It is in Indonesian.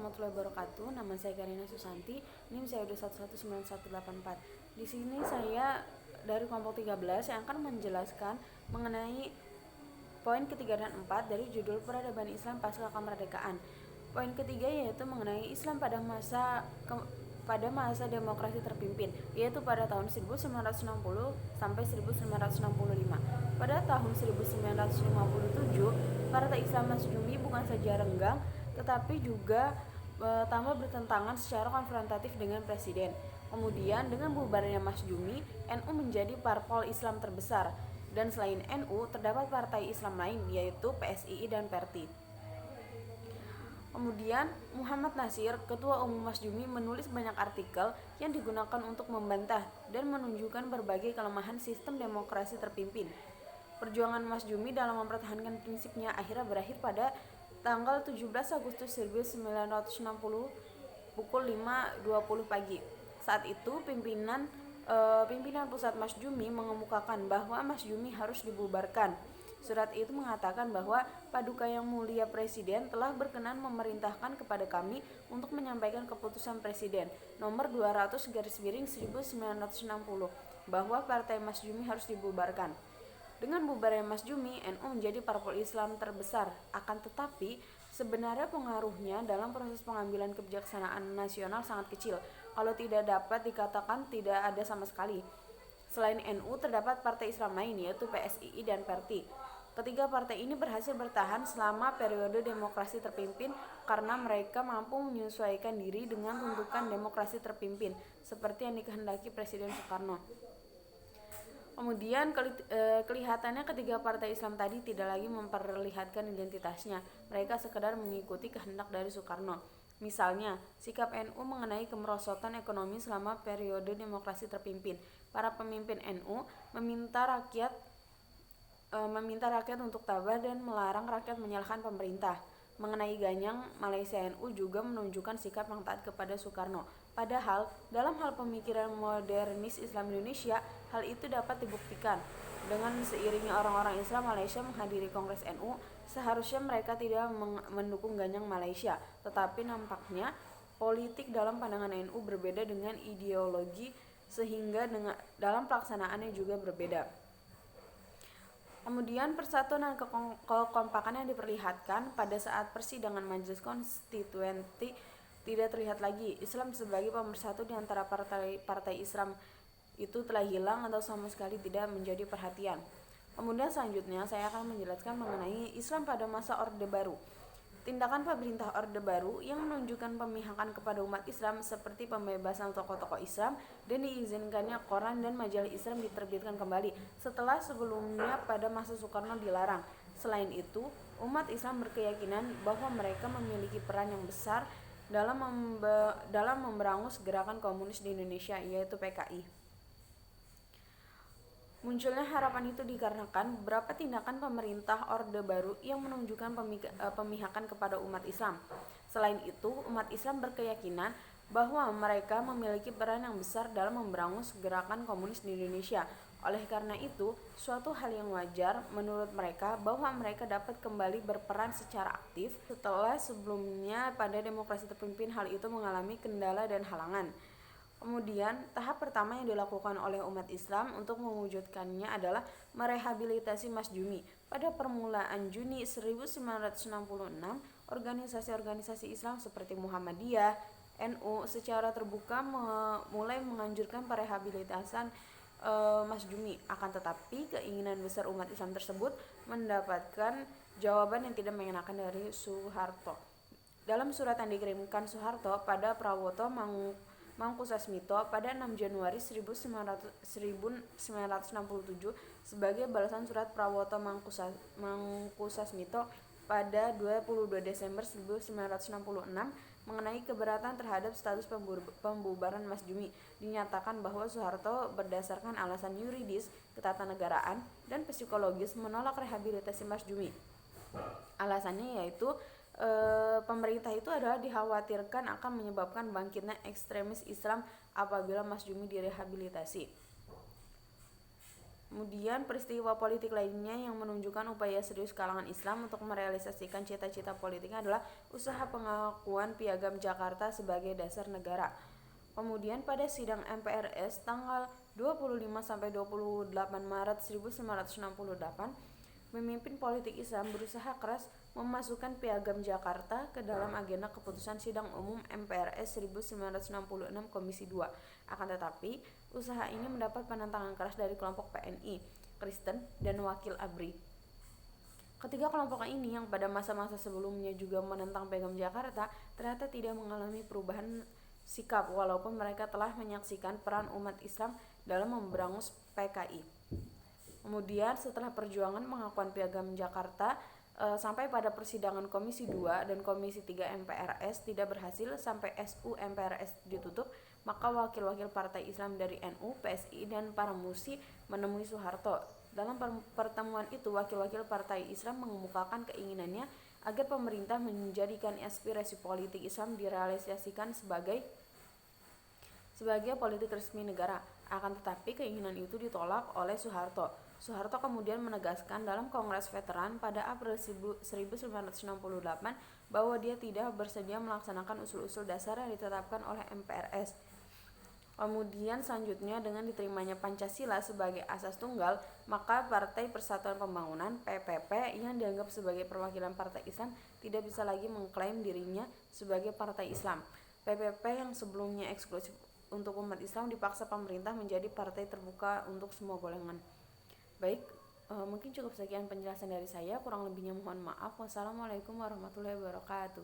warahmatullahi wabarakatuh. Nama saya Karina Susanti, NIM saya udah 119184. Di sini saya dari kelompok 13 yang akan menjelaskan mengenai poin ketiga dan 4 dari judul Peradaban Islam Pasca Kemerdekaan. Poin ketiga yaitu mengenai Islam pada masa demokrasi terpimpin, yaitu pada tahun 1960 sampai 1965. Pada tahun 1957, Partai Islam Masyumi bukan saja renggang, tetapi juga tambah bertentangan secara konfrontatif dengan presiden. Kemudian dengan bubarnya Masyumi, NU menjadi parpol Islam terbesar. Dan selain NU, terdapat partai Islam lain, yaitu PSII dan PERTI. Kemudian Muhammad Nasir, Ketua Umum Masyumi, menulis banyak artikel yang digunakan untuk membantah dan menunjukkan berbagai kelemahan sistem demokrasi terpimpin. Perjuangan Masyumi dalam mempertahankan prinsipnya akhirnya berakhir pada tanggal 17 Agustus 1960 pukul 5.20 pagi. Saat itu pimpinan pusat Masyumi mengemukakan bahwa Masyumi harus dibubarkan. Surat itu mengatakan bahwa Paduka Yang Mulia Presiden telah berkenan memerintahkan kepada kami untuk menyampaikan keputusan Presiden nomor 200/1960 bahwa Partai Masyumi harus dibubarkan. Dengan bubarnya Masyumi, NU menjadi parpol Islam terbesar. Akan tetapi, sebenarnya pengaruhnya dalam proses pengambilan kebijaksanaan nasional sangat kecil, kalau tidak dapat dikatakan tidak ada sama sekali. Selain NU, terdapat partai Islam lain, yaitu PSII dan PERTI. Ketiga partai ini berhasil bertahan selama periode demokrasi terpimpin karena mereka mampu menyesuaikan diri dengan tuntutan demokrasi terpimpin, seperti yang dikehendaki Presiden Soekarno. Kemudian kelihatannya ketiga partai Islam tadi tidak lagi memperlihatkan identitasnya. Mereka sekedar mengikuti kehendak dari Soekarno. Misalnya, sikap NU mengenai kemerosotan ekonomi selama periode demokrasi terpimpin. Para pemimpin NU meminta rakyat untuk tabah dan melarang rakyat menyalahkan pemerintah. Mengenai Ganyang, Malaysia, NU juga menunjukkan sikap yang taat kepada Soekarno. Padahal, dalam hal pemikiran modernis Islam Indonesia, hal itu dapat dibuktikan. Dengan seiringnya orang-orang Islam Malaysia menghadiri Kongres NU, seharusnya mereka tidak mendukung Ganyang Malaysia. Tetapi nampaknya politik dalam pandangan NU berbeda dengan ideologi, sehingga dalam pelaksanaannya juga berbeda. Kemudian persatuan dan kekompakan yang diperlihatkan pada saat persidangan Majelis Konstituenti tidak terlihat lagi. Islam sebagai pemersatu di antara partai Islam itu telah hilang atau sama sekali tidak menjadi perhatian. Kemudian selanjutnya saya akan menjelaskan mengenai Islam pada masa Orde Baru. Tindakan pemerintah Orde Baru yang menunjukkan pemihakan kepada umat Islam seperti pembebasan tokoh-tokoh Islam dan diizinkannya koran dan majalah Islam diterbitkan kembali setelah sebelumnya pada masa Soekarno dilarang. Selain itu, umat Islam berkeyakinan bahwa mereka memiliki peran yang besar dalam memberangus gerakan komunis di Indonesia, yaitu PKI. Munculnya harapan itu dikarenakan beberapa tindakan pemerintah Orde Baru yang menunjukkan pemihakan kepada umat Islam. Selain itu, umat Islam berkeyakinan bahwa mereka memiliki peran yang besar dalam memberangus gerakan komunis di Indonesia. Oleh karena itu, suatu hal yang wajar menurut mereka bahwa mereka dapat kembali berperan secara aktif setelah sebelumnya pada demokrasi terpimpin hal itu mengalami kendala dan halangan. Kemudian, tahap pertama yang dilakukan oleh umat Islam untuk mewujudkannya adalah merehabilitasi Masyumi. Pada permulaan Juni 1966, organisasi-organisasi Islam seperti Muhammadiyah, NU secara terbuka mulai menganjurkan perehabilitasan Masyumi. Akan tetapi, keinginan besar umat Islam tersebut mendapatkan jawaban yang tidak mengenakan dari Soeharto. Dalam surat yang dikirimkan Soeharto pada Prawoto Mangkusasmito pada 6 Januari 1967 sebagai balasan surat Prawoto Mangkusasmito pada 22 Desember 1966 mengenai keberatan terhadap status pembubaran Masyumi, dinyatakan bahwa Soeharto berdasarkan alasan yuridis, ketatanegaraan, dan psikologis menolak rehabilitasi Masyumi. Alasannya yaitu pemerintah itu adalah dikhawatirkan akan menyebabkan bangkitnya ekstremis Islam apabila Masyumi direhabilitasi. Kemudian peristiwa politik lainnya yang menunjukkan upaya serius kalangan Islam untuk merealisasikan cita-cita politiknya adalah usaha pengakuan Piagam Jakarta sebagai dasar negara. Kemudian pada sidang MPRS tanggal 25–28 Maret 1968, pemimpin politik Islam berusaha keras memasukkan Piagam Jakarta ke dalam agenda keputusan Sidang Umum MPRS 1966 Komisi 2. Akan tetapi, usaha ini mendapat penentangan keras dari kelompok PNI, Kristen, dan Wakil ABRI. Ketiga kelompok ini yang pada masa-masa sebelumnya juga menentang Piagam Jakarta ternyata tidak mengalami perubahan sikap walaupun mereka telah menyaksikan peran umat Islam dalam memberangus PKI. Kemudian setelah perjuangan pengakuan Piagam Jakarta sampai pada persidangan Komisi 2 dan Komisi 3 MPRS tidak berhasil sampai SU MPRS ditutup, maka wakil-wakil partai Islam dari NU, PSI, dan para musi menemui Soeharto. Dalam pertemuan itu, wakil-wakil partai Islam mengemukakan keinginannya agar pemerintah menjadikan aspirasi politik Islam direalisasikan sebagai politik resmi negara. Akan tetapi keinginan itu ditolak oleh Soeharto. Soeharto kemudian menegaskan dalam Kongres Veteran pada April 1968 bahwa dia tidak bersedia melaksanakan usul-usul dasar yang ditetapkan oleh MPRS. Kemudian selanjutnya dengan diterimanya Pancasila sebagai asas tunggal, maka Partai Persatuan Pembangunan (PPP) yang dianggap sebagai perwakilan partai Islam tidak bisa lagi mengklaim dirinya sebagai partai Islam. PPP yang sebelumnya eksklusif untuk umat Islam dipaksa pemerintah menjadi partai terbuka untuk semua golongan. Baik, mungkin cukup sekian penjelasan dari saya, kurang lebihnya mohon maaf. Wassalamualaikum warahmatullahi wabarakatuh.